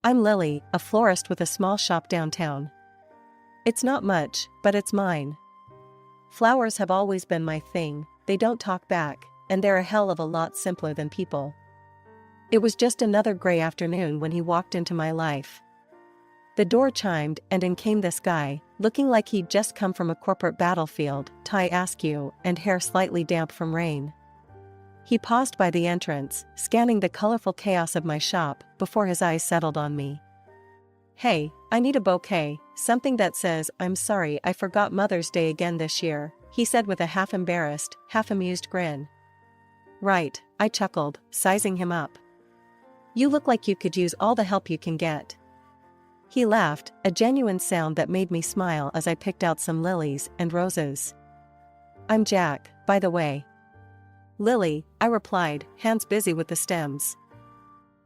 I'm Lily, a florist with a small shop downtown. It's not much, but it's mine. Flowers have always been my thing, they don't talk back, and they're a hell of a lot simpler than people. It was just another gray afternoon when he walked into my life. The door chimed and in came this guy, looking like he'd just come from a corporate battlefield, tie askew, and hair slightly damp from rain. He paused by the entrance, scanning the colorful chaos of my shop, before his eyes settled on me. "Hey, I need a bouquet, something that says, 'I'm sorry I forgot Mother's Day again this year,'" he said with a half-embarrassed, half-amused grin. "Right," I chuckled, sizing him up. "You look like you could use all the help you can get." He laughed, a genuine sound that made me smile as I picked out some lilies and roses. "I'm Jack, by the way." "Lily," I replied, hands busy with the stems.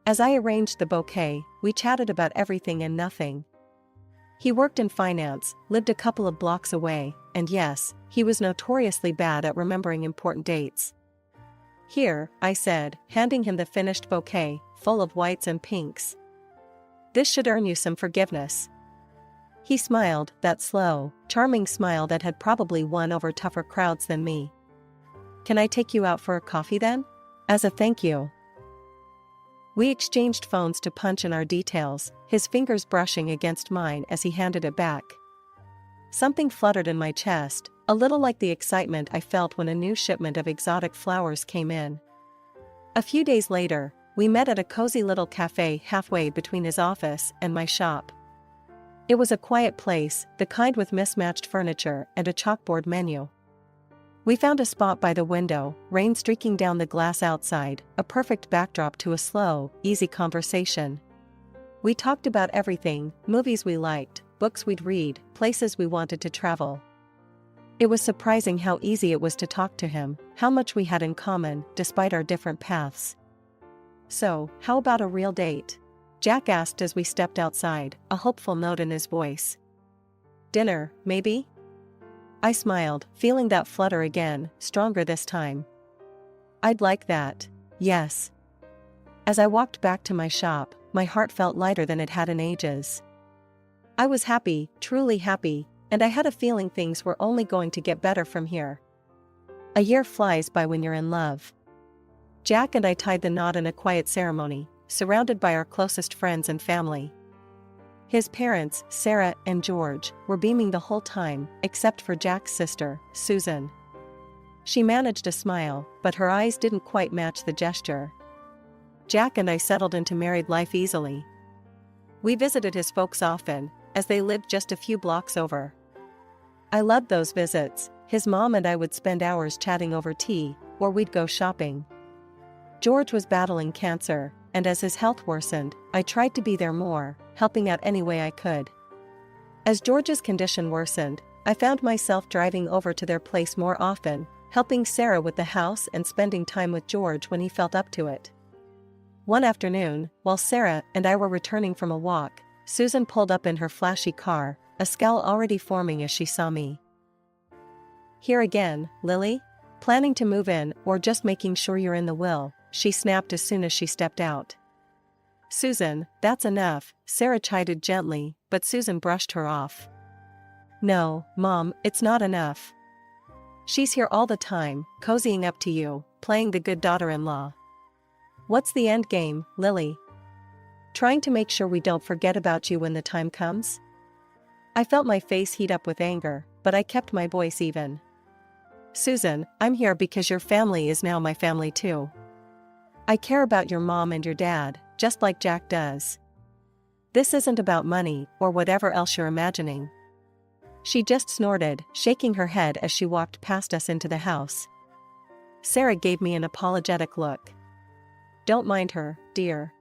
As I arranged the bouquet, we chatted about everything and nothing. He worked in finance, lived a couple of blocks away, and yes, he was notoriously bad at remembering important dates. "Here," I said, handing him the finished bouquet, full of whites and pinks. "This should earn you some forgiveness." He smiled, that slow, charming smile that had probably won over tougher crowds than me. "Can I take you out for a coffee then? As a thank you." We exchanged phones to punch in our details, his fingers brushing against mine as he handed it back. Something fluttered in my chest, a little like the excitement I felt when a new shipment of exotic flowers came in. A few days later, we met at a cozy little cafe halfway between his office and my shop. It was a quiet place, the kind with mismatched furniture and a chalkboard menu. We found a spot by the window, rain streaking down the glass outside, a perfect backdrop to a slow, easy conversation. We talked about everything, movies we liked, books we'd read, places we wanted to travel. It was surprising how easy it was to talk to him, how much we had in common, despite our different paths. "So, how about a real date?" Jack asked as we stepped outside, a hopeful note in his voice. "Dinner, maybe?" I smiled, feeling that flutter again, stronger this time. "I'd like that. Yes." As I walked back to my shop, my heart felt lighter than it had in ages. I was happy, truly happy, and I had a feeling things were only going to get better from here. A year flies by when you're in love. Jack and I tied the knot in a quiet ceremony, surrounded by our closest friends and family. His parents, Sarah and George, were beaming the whole time, except for Jack's sister, Susan. She managed a smile, but her eyes didn't quite match the gesture. Jack and I settled into married life easily. We visited his folks often, as they lived just a few blocks over. I loved those visits. His mom and I would spend hours chatting over tea, or we'd go shopping. George was battling cancer, and as his health worsened, I tried to be there more, helping out any way I could. As George's condition worsened, I found myself driving over to their place more often, helping Sarah with the house and spending time with George when he felt up to it. One afternoon, while Sarah and I were returning from a walk, Susan pulled up in her flashy car, a scowl already forming as she saw me. "Here again, Lily? Planning to move in or just making sure you're in the will?" she snapped as soon as she stepped out. "Susan, that's enough," Sarah chided gently, but Susan brushed her off. "No, Mom, it's not enough. She's here all the time, cozying up to you, playing the good daughter-in-law. What's the end game, Lily? Trying to make sure we don't forget about you when the time comes?" I felt my face heat up with anger, but I kept my voice even. "Susan, I'm here because your family is now my family too. I care about your mom and your dad, just like Jack does. This isn't about money or whatever else you're imagining." She just snorted, shaking her head as she walked past us into the house. Sarah gave me an apologetic look. "Don't mind her, dear.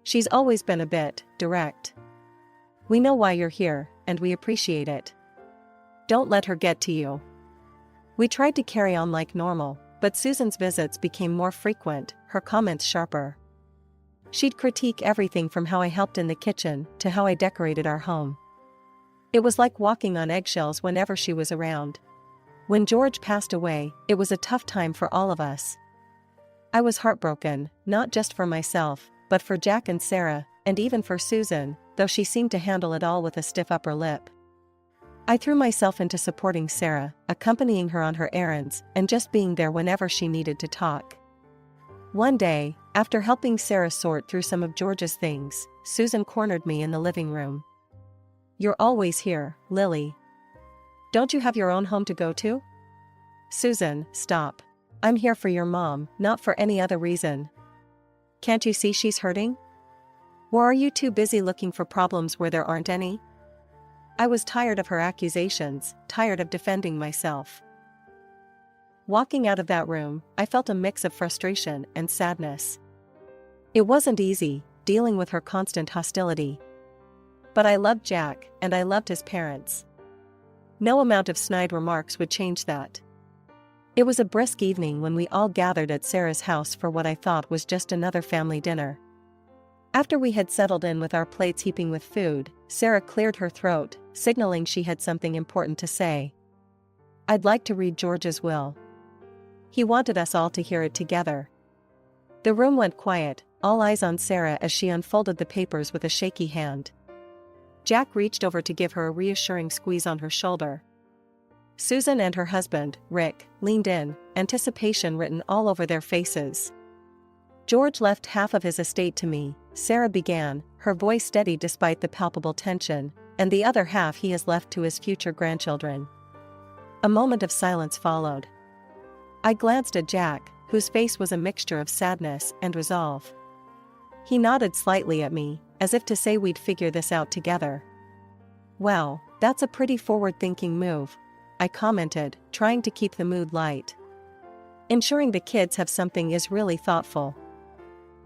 She's always been a bit direct. We know why you're here, and we appreciate it. Don't let her get to you." We tried to carry on like normal, but Susan's visits became more frequent, her comments sharper. She'd critique everything from how I helped in the kitchen to how I decorated our home. It was like walking on eggshells whenever she was around. When George passed away, it was a tough time for all of us. I was heartbroken, not just for myself, but for Jack and Sarah, and even for Susan, though she seemed to handle it all with a stiff upper lip. I threw myself into supporting Sarah, accompanying her on her errands, and just being there whenever she needed to talk. One day, after helping Sarah sort through some of George's things, Susan cornered me in the living room. "You're always here, Lily. Don't you have your own home to go to?" "Susan, stop. I'm here for your mom, not for any other reason. Can't you see she's hurting? Or are you too busy looking for problems where there aren't any?" I was tired of her accusations, tired of defending myself. Walking out of that room, I felt a mix of frustration and sadness. It wasn't easy, dealing with her constant hostility. But I loved Jack, and I loved his parents. No amount of snide remarks would change that. It was a brisk evening when we all gathered at Sarah's house for what I thought was just another family dinner. After we had settled in with our plates heaping with food, Sarah cleared her throat, signaling she had something important to say. "I'd like to read George's will." He wanted us all to hear it together. The room went quiet, all eyes on Sarah as she unfolded the papers with a shaky hand. Jack reached over to give her a reassuring squeeze on her shoulder. Susan and her husband, Rick, leaned in, anticipation written all over their faces. "George left half of his estate to me," Sarah began, her voice steady despite the palpable tension, "and the other half he has left to his future grandchildren." A moment of silence followed. I glanced at Jack, whose face was a mixture of sadness and resolve. He nodded slightly at me, as if to say we'd figure this out together. "Well, that's a pretty forward-thinking move," I commented, trying to keep the mood light. "Ensuring the kids have something is really thoughtful."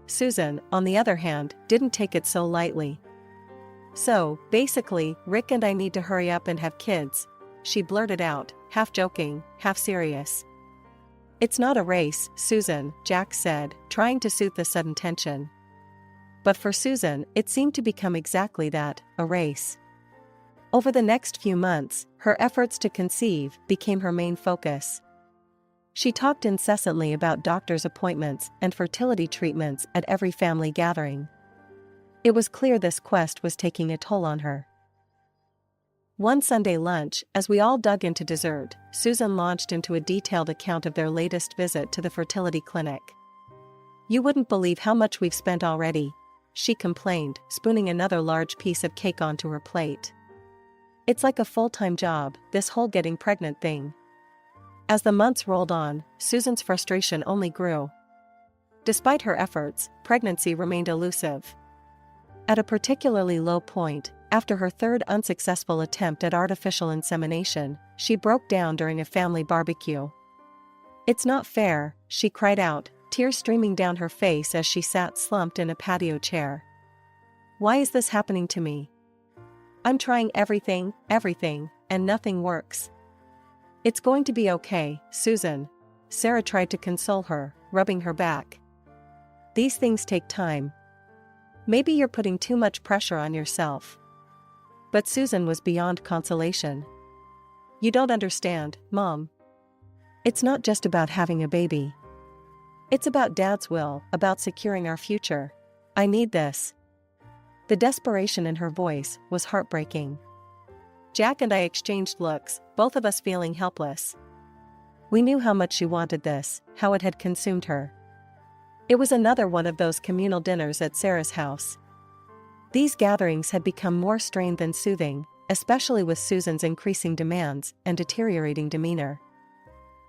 Susan, on the other hand, didn't take it so lightly. "So, basically, Rick and I need to hurry up and have kids," she blurted out, half joking, half serious. "It's not a race, Susan," Jack said, trying to soothe the sudden tension. But for Susan, it seemed to become exactly that, a race. Over the next few months, her efforts to conceive became her main focus. She talked incessantly about doctor's appointments and fertility treatments at every family gathering. It was clear this quest was taking a toll on her. One Sunday lunch, as we all dug into dessert, Susan launched into a detailed account of their latest visit to the fertility clinic. "You wouldn't believe how much we've spent already," she complained, spooning another large piece of cake onto her plate. "It's like a full-time job, this whole getting pregnant thing." As the months rolled on, Susan's frustration only grew. Despite her efforts, pregnancy remained elusive. At a particularly low point, after her third unsuccessful attempt at artificial insemination, she broke down during a family barbecue. "It's not fair," she cried out, tears streaming down her face as she sat slumped in a patio chair. "Why is this happening to me? I'm trying everything, and nothing works." "It's going to be okay, Susan." Sarah tried to console her, rubbing her back. "These things take time. Maybe you're putting too much pressure on yourself." But Susan was beyond consolation. "You don't understand, Mom. It's not just about having a baby. It's about Dad's will, about securing our future. I need this." The desperation in her voice was heartbreaking. Jack and I exchanged looks, both of us feeling helpless. We knew how much she wanted this, how it had consumed her. It was another one of those communal dinners at Sarah's house. These gatherings had become more strained than soothing, especially with Susan's increasing demands and deteriorating demeanor.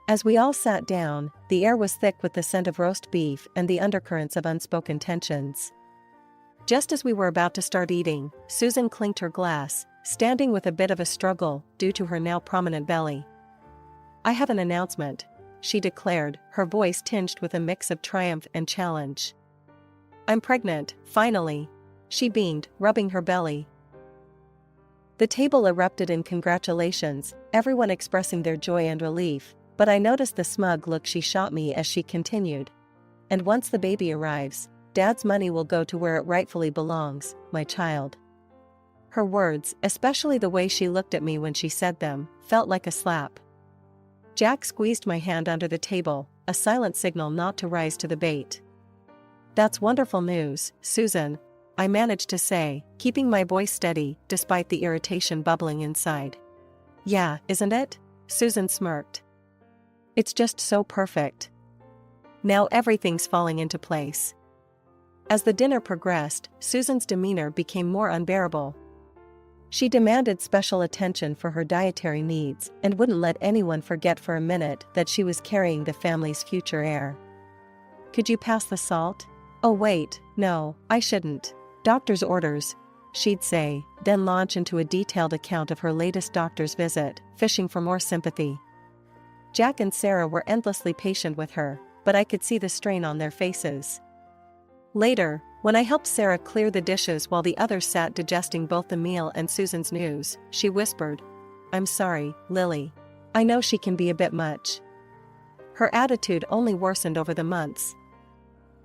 As we all sat down, the air was thick with the scent of roast beef and the undercurrents of unspoken tensions. Just as we were about to start eating, Susan clinked her glass, standing with a bit of a struggle due to her now prominent belly. "I have an announcement," she declared, her voice tinged with a mix of triumph and challenge. "I'm pregnant, finally," she beamed, rubbing her belly. The table erupted in congratulations, everyone expressing their joy and relief, but I noticed the smug look she shot me as she continued. "And once the baby arrives, Dad's money will go to where it rightfully belongs, my child." Her words, especially the way she looked at me when she said them, felt like a slap. Jack squeezed my hand under the table, a silent signal not to rise to the bait. "That's wonderful news, Susan. I managed to say, keeping my voice steady despite the irritation bubbling inside. Yeah, isn't it? Susan smirked. It's just so perfect. Now everything's falling into place. As the dinner progressed, Susan's demeanor became more unbearable. She demanded special attention for her dietary needs and wouldn't let anyone forget for a minute that she was carrying the family's future heir. Could you pass the salt? Oh wait, no, I shouldn't. Doctor's orders, she'd say, then launch into a detailed account of her latest doctor's visit, fishing for more sympathy. Jack and Sarah were endlessly patient with her, but I could see the strain on their faces. Later, when I helped Sarah clear the dishes while the others sat digesting both the meal and Susan's news, she whispered, "I'm sorry, Lily. I know she can be a bit much." Her attitude only worsened over the months.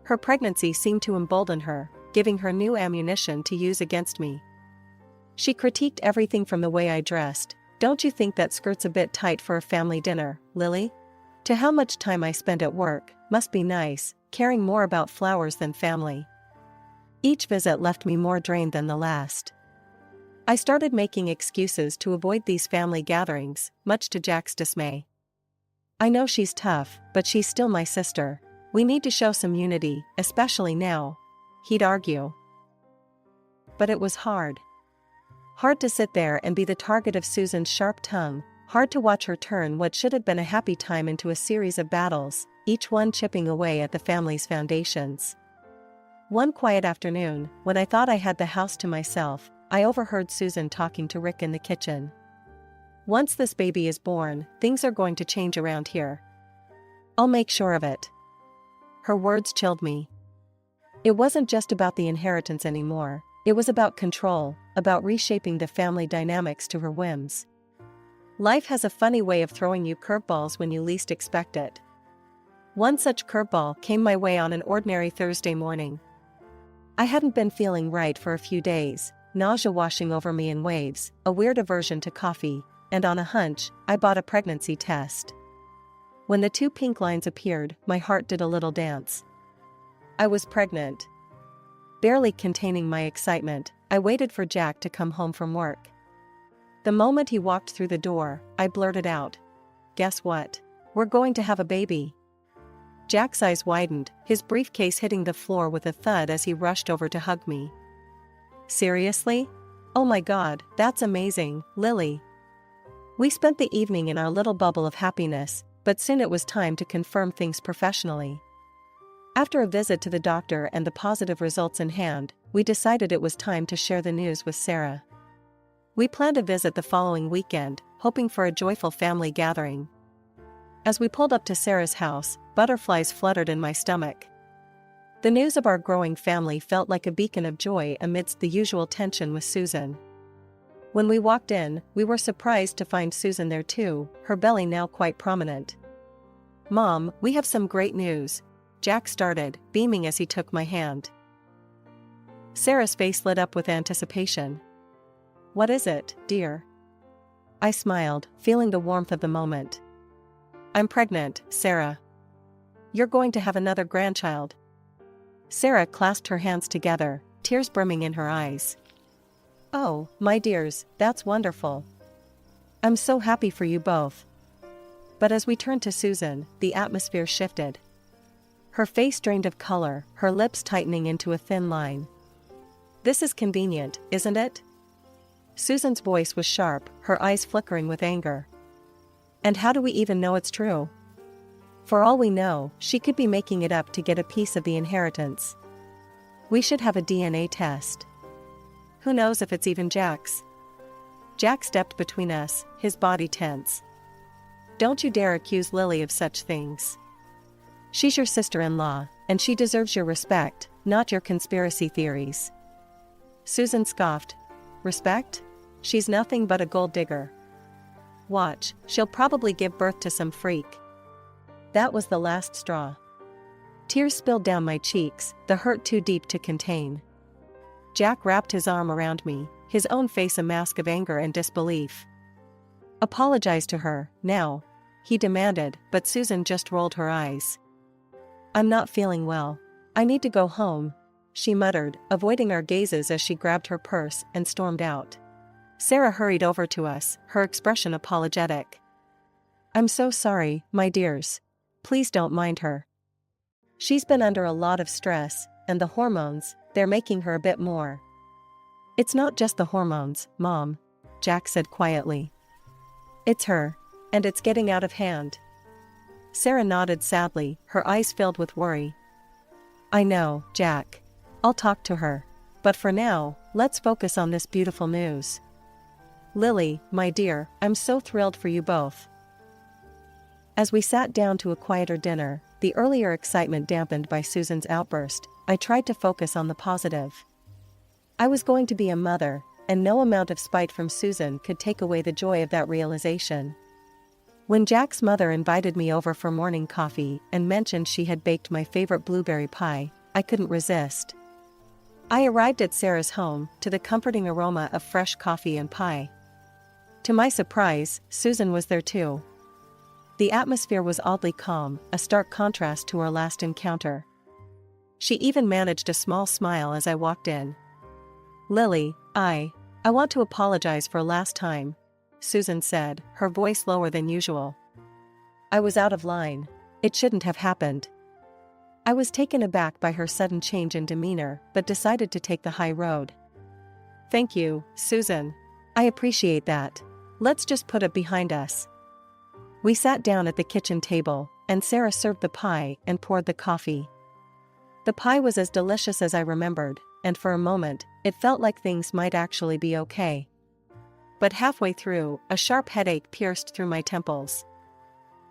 Her pregnancy seemed to embolden her, giving her new ammunition to use against me. She critiqued everything from the way I dressed. "Don't you think that skirt's a bit tight for a family dinner, Lily?" To how much time I spent at work, "Must be nice, caring more about flowers than family." Each visit left me more drained than the last. I started making excuses to avoid these family gatherings, much to Jack's dismay. "I know she's tough, but she's still my sister. We need to show some unity, especially now," he'd argue. But it was hard. Hard to sit there and be the target of Susan's sharp tongue, hard to watch her turn what should have been a happy time into a series of battles, each one chipping away at the family's foundations. One quiet afternoon, when I thought I had the house to myself, I overheard Susan talking to Rick in the kitchen. "Once this baby is born, things are going to change around here. I'll make sure of it." Her words chilled me. It wasn't just about the inheritance anymore, it was about control, about reshaping the family dynamics to her whims. Life has a funny way of throwing you curveballs when you least expect it. One such curveball came my way on an ordinary Thursday morning. I hadn't been feeling right for a few days, nausea washing over me in waves, a weird aversion to coffee, and on a hunch, I bought a pregnancy test. When the 2 pink lines appeared, my heart did a little dance. I was pregnant. Barely containing my excitement, I waited for Jack to come home from work. The moment he walked through the door, I blurted out, "Guess what? We're going to have a baby." Jack's eyes widened, his briefcase hitting the floor with a thud as he rushed over to hug me. "Seriously? Oh my God, that's amazing, Lily." We spent the evening in our little bubble of happiness, but soon it was time to confirm things professionally. After a visit to the doctor and the positive results in hand, we decided it was time to share the news with Sarah. We planned a visit the following weekend, hoping for a joyful family gathering. As we pulled up to Sarah's house, butterflies fluttered in my stomach. The news of our growing family felt like a beacon of joy amidst the usual tension with Susan. When we walked in, we were surprised to find Susan there too, her belly now quite prominent. "Mom, we have some great news," Jack started, beaming as he took my hand. Sarah's face lit up with anticipation. "What is it, dear?" I smiled, feeling the warmth of the moment. "I'm pregnant, Sarah. You're going to have another grandchild." Sarah clasped her hands together, tears brimming in her eyes. "Oh, my dears, that's wonderful. I'm so happy for you both." But as we turned to Susan, the atmosphere shifted. Her face drained of color, her lips tightening into a thin line. "This is convenient, isn't it?" Susan's voice was sharp, her eyes flickering with anger. "And how do we even know it's true? For all we know, she could be making it up to get a piece of the inheritance. We should have a DNA test. Who knows if it's even Jack's?" Jack stepped between us, his body tense. "Don't you dare accuse Lily of such things. She's your sister-in-law, and she deserves your respect, not your conspiracy theories." Susan scoffed. "Respect? She's nothing but a gold digger. Watch, she'll probably give birth to some freak." That was the last straw. Tears spilled down my cheeks, the hurt too deep to contain. Jack wrapped his arm around me, his own face a mask of anger and disbelief. "Apologize to her, now," he demanded, but Susan just rolled her eyes. "I'm not feeling well. I need to go home," she muttered, avoiding our gazes as she grabbed her purse and stormed out. Sarah hurried over to us, her expression apologetic. I'm so sorry, my dears. Please don't mind her. She's been under a lot of stress, and the hormones, they're making her a bit more. It's not just the hormones, Mom, Jack said quietly. It's her. And it's getting out of hand. Sarah nodded sadly, her eyes filled with worry. I know, Jack. I'll talk to her. But for now, let's focus on this beautiful news. Lily, my dear, I'm so thrilled for you both. As we sat down to a quieter dinner, the earlier excitement dampened by Susan's outburst, I tried to focus on the positive. I was going to be a mother, and no amount of spite from Susan could take away the joy of that realization. When Jack's mother invited me over for morning coffee and mentioned she had baked my favorite blueberry pie, I couldn't resist. I arrived at Sarah's home, to the comforting aroma of fresh coffee and pie. To my surprise, Susan was there too. The atmosphere was oddly calm, a stark contrast to our last encounter. She even managed a small smile as I walked in. Lily, I want to apologize for last time, Susan said, her voice lower than usual. I was out of line. It shouldn't have happened. I was taken aback by her sudden change in demeanor, but decided to take the high road. Thank you, Susan. I appreciate that. Let's just put it behind us. We sat down at the kitchen table, and Sarah served the pie and poured the coffee. The pie was as delicious as I remembered, and for a moment, it felt like things might actually be okay. But halfway through, a sharp headache pierced through my temples.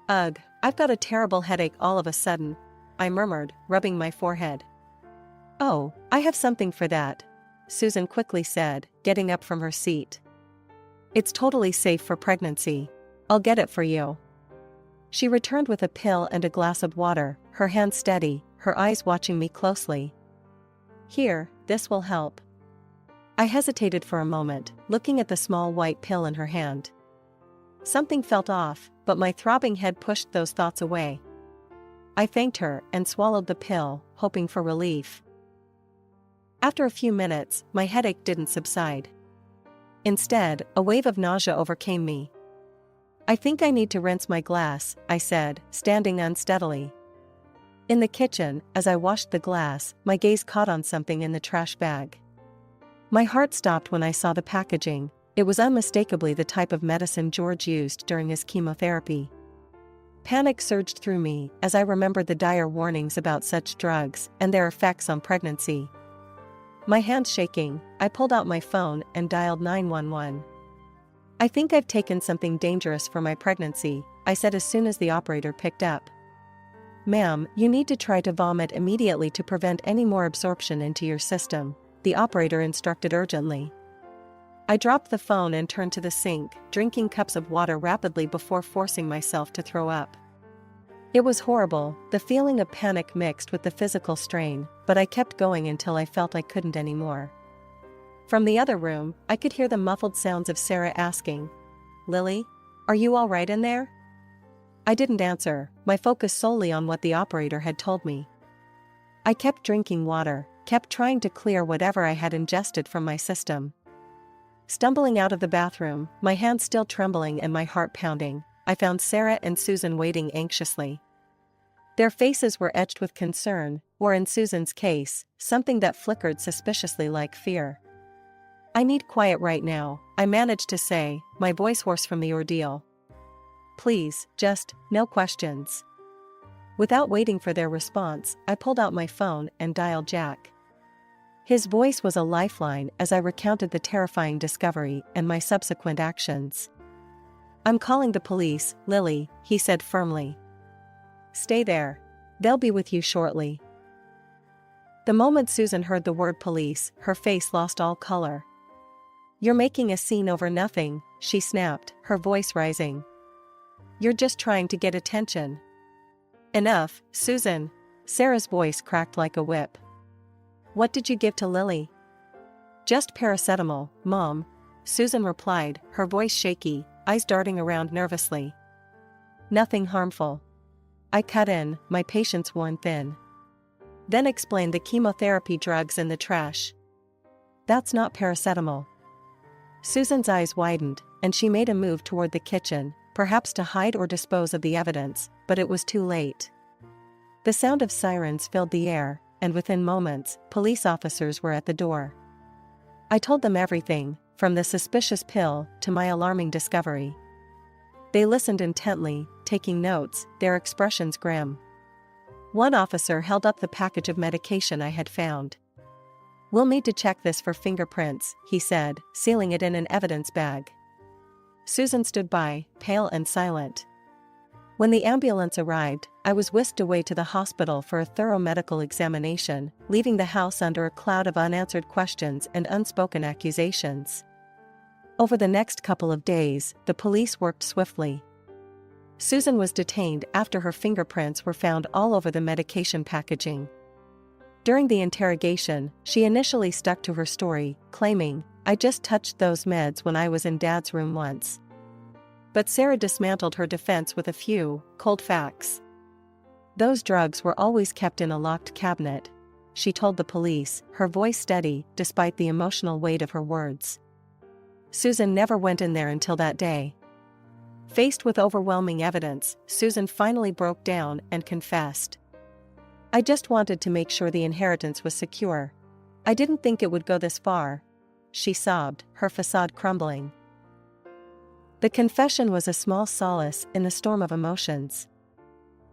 Ugh, I've got a terrible headache all of a sudden, I murmured, rubbing my forehead. Oh, I have something for that, Susan quickly said, getting up from her seat. It's totally safe for pregnancy. I'll get it for you. She returned with a pill and a glass of water, her hand steady, her eyes watching me closely. Here, this will help. I hesitated for a moment, looking at the small white pill in her hand. Something felt off, but my throbbing head pushed those thoughts away. I thanked her and swallowed the pill, hoping for relief. After a few minutes, my headache didn't subside. Instead, a wave of nausea overcame me. I think I need to rinse my glass, I said, standing unsteadily. In the kitchen, as I washed the glass, my gaze caught on something in the trash bag. My heart stopped when I saw the packaging. It was unmistakably the type of medicine George used during his chemotherapy. Panic surged through me as I remembered the dire warnings about such drugs and their effects on pregnancy. My hands shaking, I pulled out my phone and dialed 911. I think I've taken something dangerous for my pregnancy, I said as soon as the operator picked up. Ma'am, you need to try to vomit immediately to prevent any more absorption into your system, the operator instructed urgently. I dropped the phone and turned to the sink, drinking cups of water rapidly before forcing myself to throw up. It was horrible, the feeling of panic mixed with the physical strain, but I kept going until I felt I couldn't anymore. From the other room, I could hear the muffled sounds of Sarah asking, Lily, are you all right in there? I didn't answer, my focus solely on what the operator had told me. I kept drinking water, kept trying to clear whatever I had ingested from my system. Stumbling out of the bathroom, my hands still trembling and my heart pounding, I found Sarah and Susan waiting anxiously. Their faces were etched with concern, or in Susan's case, something that flickered suspiciously like fear. I need quiet right now, I managed to say, my voice hoarse from the ordeal. Please, just, no questions. Without waiting for their response, I pulled out my phone and dialed Jack. His voice was a lifeline as I recounted the terrifying discovery and my subsequent actions. I'm calling the police, Lily, he said firmly. Stay there. They'll be with you shortly. The moment Susan heard the word police, her face lost all color. You're making a scene over nothing, she snapped, her voice rising. You're just trying to get attention. Enough, Susan. Sarah's voice cracked like a whip. What did you give to Lily? Just paracetamol, Mom, Susan replied, her voice shaky, eyes darting around nervously. Nothing harmful. I cut in, my patience worn thin. then explained the chemotherapy drugs in the trash. That's not paracetamol. Susan's eyes widened, and she made a move toward the kitchen, perhaps to hide or dispose of the evidence, but it was too late. The sound of sirens filled the air, and within moments, police officers were at the door. I told them everything, from the suspicious pill to my alarming discovery. They listened intently, taking notes, their expressions grim. One officer held up the package of medication I had found. "We'll need to check this for fingerprints," he said, sealing it in an evidence bag. Susan stood by, pale and silent. When the ambulance arrived, I was whisked away to the hospital for a thorough medical examination, leaving the house under a cloud of unanswered questions and unspoken accusations. Over the next couple of days, the police worked swiftly. Susan was detained after her fingerprints were found all over the medication packaging. During the interrogation, she initially stuck to her story, claiming, "I just touched those meds when I was in Dad's room once." But Sarah dismantled her defense with a few cold facts. "Those drugs were always kept in a locked cabinet," she told the police, her voice steady despite the emotional weight of her words. Susan never went in there until that day. Faced with overwhelming evidence, Susan finally broke down and confessed. "I just wanted to make sure the inheritance was secure. I didn't think it would go this far," she sobbed, her facade crumbling. The confession was a small solace in the storm of emotions.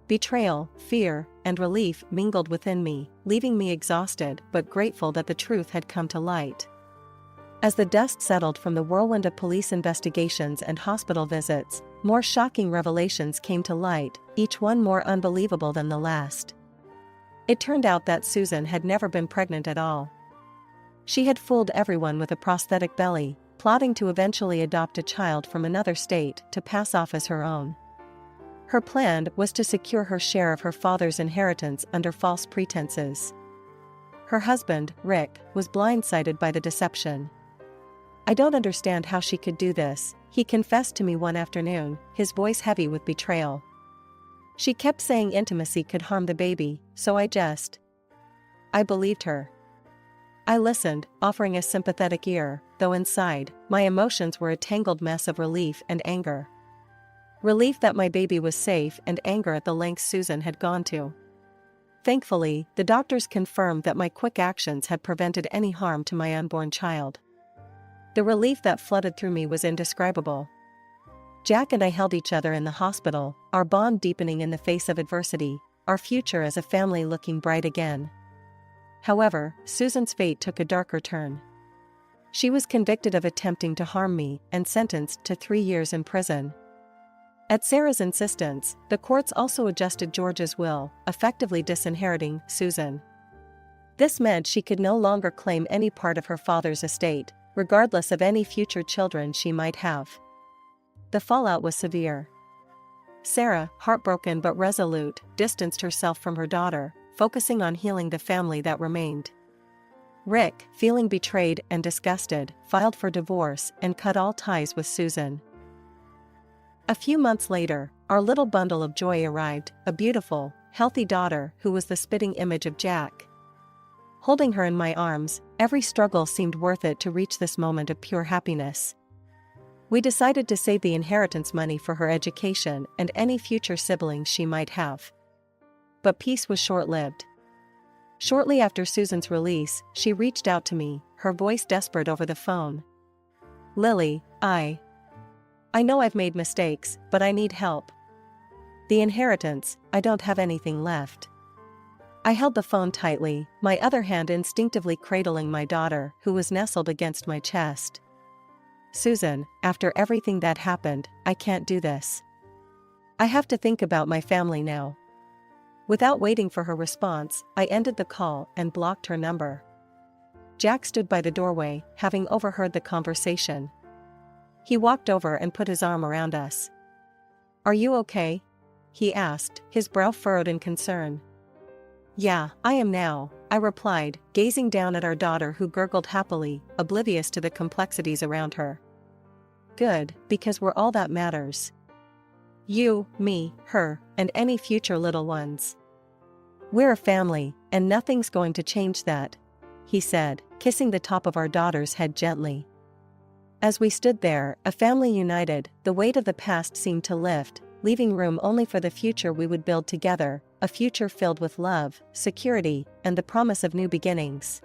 Betrayal, fear, and relief mingled within me, leaving me exhausted but grateful that the truth had come to light. As the dust settled from the whirlwind of police investigations and hospital visits, more shocking revelations came to light, each one more unbelievable than the last. It turned out that Susan had never been pregnant at all. She had fooled everyone with a prosthetic belly, plotting to eventually adopt a child from another state to pass off as her own. Her plan was to secure her share of her father's inheritance under false pretenses. Her husband, Rick, was blindsided by the deception. "I don't understand how she could do this," he confessed to me one afternoon, his voice heavy with betrayal. "She kept saying intimacy could harm the baby, so I believed her. I listened, offering a sympathetic ear, though inside, my emotions were a tangled mess of relief and anger. Relief that my baby was safe and anger at the lengths Susan had gone to. Thankfully, the doctors confirmed that my quick actions had prevented any harm to my unborn child. The relief that flooded through me was indescribable. Jack and I held each other in the hospital, our bond deepening in the face of adversity, our future as a family looking bright again. However, Susan's fate took a darker turn. She was convicted of attempting to harm me and sentenced to 3 years in prison. At Sarah's insistence, the courts also adjusted George's will, effectively disinheriting Susan. This meant she could no longer claim any part of her father's estate, regardless of any future children she might have. The fallout was severe. Sarah, heartbroken but resolute, distanced herself from her daughter, focusing on healing the family that remained. Rick, feeling betrayed and disgusted, filed for divorce and cut all ties with Susan. A few months later, our little bundle of joy arrived, a beautiful, healthy daughter who was the spitting image of Jack. Holding her in my arms, every struggle seemed worth it to reach this moment of pure happiness. We decided to save the inheritance money for her education and any future siblings she might have. But peace was short-lived. Shortly after Susan's release, she reached out to me, her voice desperate over the phone. "Lily, I know I've made mistakes, but I need help. The inheritance, I don't have anything left." I held the phone tightly, my other hand instinctively cradling my daughter, who was nestled against my chest. "Susan, after everything that happened, I can't do this. I have to think about my family now." Without waiting for her response, I ended the call and blocked her number. Jack stood by the doorway, having overheard the conversation. He walked over and put his arm around us. "Are you okay?" he asked, his brow furrowed in concern. "Yeah, I am now," I replied, gazing down at our daughter who gurgled happily, oblivious to the complexities around her. "Good, because we're all that matters. You, me, her, and any future little ones." We're a family, and nothing's going to change that," he said, kissing the top of our daughter's head gently. As we stood there, a family united, the weight of the past seemed to lift, leaving room only for the future we would build together, a future filled with love, security, and the promise of new beginnings.